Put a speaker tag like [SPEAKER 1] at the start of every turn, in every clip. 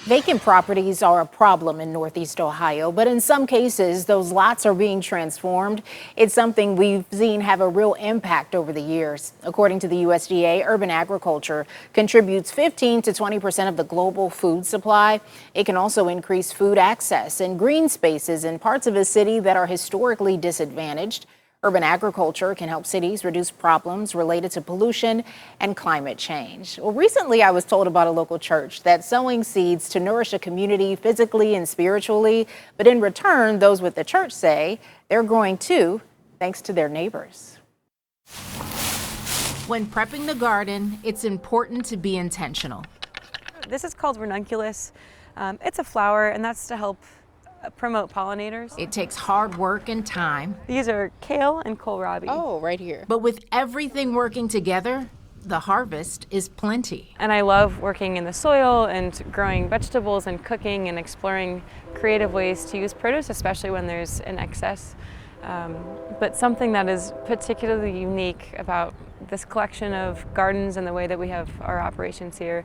[SPEAKER 1] Vacant properties are a problem in Northeast Ohio, but in some cases, those lots are being transformed. It's something we've seen have a real impact over the years. According to the USDA, urban agriculture contributes 15 to 20% of the global food supply. It can also increase food access and green spaces in parts of a city that are historically disadvantaged. Urban agriculture can help cities reduce problems related to pollution and climate change. Well, recently I was told about a local church that's sowing seeds to nourish a community physically and spiritually, but in return, those with the church say they're growing too, thanks to their neighbors. When prepping the garden, it's important to be intentional.
[SPEAKER 2] This is called ranunculus. It's a flower, and that's to help promote pollinators.
[SPEAKER 1] It takes hard work and time.
[SPEAKER 2] These are kale and kohlrabi.
[SPEAKER 1] Oh, right here. But with everything working together, the harvest is plenty.
[SPEAKER 2] And I love working in the soil and growing vegetables and cooking and exploring creative ways to use produce, especially when there's an excess. But something that is particularly unique about this collection of gardens and the way that we have our operations here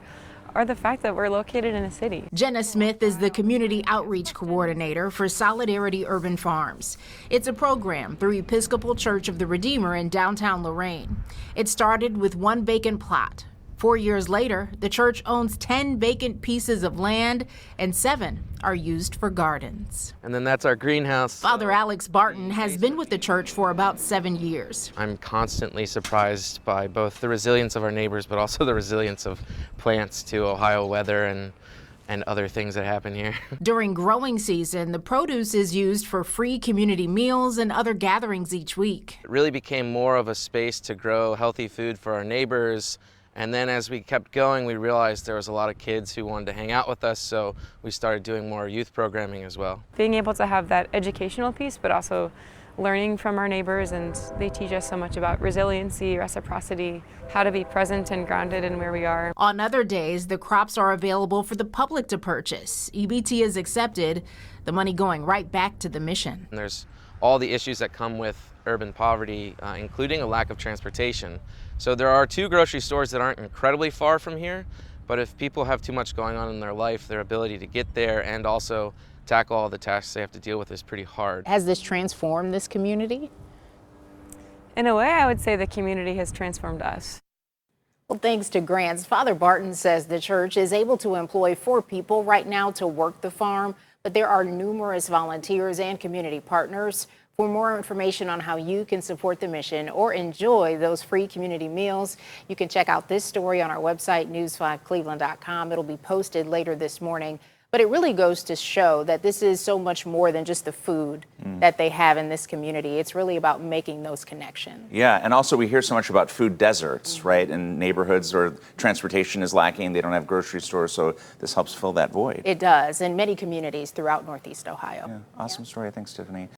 [SPEAKER 2] are the fact that we're located in a city.
[SPEAKER 1] Jenna Smith is the Community Outreach Coordinator for Solidarity Urban Farms. It's a program through Episcopal Church of the Redeemer in downtown Lorain. It started with one vacant plot. 4 years later, the church owns 10 vacant pieces of land and 7 are used for gardens.
[SPEAKER 3] And then that's our greenhouse.
[SPEAKER 1] Father Alex Barton has been with the church for about 7 years.
[SPEAKER 3] I'm constantly surprised by both the resilience of our neighbors, but also the resilience of plants to Ohio weather and other things that happen here.
[SPEAKER 1] During growing season, the produce is used for free community meals and other gatherings each week.
[SPEAKER 3] It really became more of a space to grow healthy food for our neighbors. And then as we kept going, we realized there was a lot of kids who wanted to hang out with us, so we started doing more youth programming as well.
[SPEAKER 2] Being able to have that educational piece, but also learning from our neighbors, and they teach us so much about resiliency, reciprocity, how to be present and grounded in where we are.
[SPEAKER 1] On other days, the crops are available for the public to purchase. EBT is accepted, the money going right back to the mission.
[SPEAKER 3] And there's all the issues that come with urban poverty, including a lack of transportation. So there are 2 grocery stores that aren't incredibly far from here, but if people have too much going on in their life, their ability to get there and also tackle all the tasks they have to deal with is pretty hard.
[SPEAKER 1] Has this transformed this community?
[SPEAKER 2] In a way, I would say the community has transformed us.
[SPEAKER 1] Well, thanks to grants, Father Barton says the church is able to employ 4 people right now to work the farm, but there are numerous volunteers and community partners. For more information on how you can support the mission or enjoy those free community meals, you can check out this story on our website, news5cleveland.com. It'll be posted later this morning. But it really goes to show that this is so much more than just the food that they have in this community. It's really about making those connections.
[SPEAKER 4] Yeah, and also we hear so much about food deserts, right? In neighborhoods where transportation is lacking, they don't have grocery stores, so this helps fill that void.
[SPEAKER 1] It does, in many communities throughout Northeast Ohio.
[SPEAKER 4] Yeah, awesome story. Thanks, Tiffany.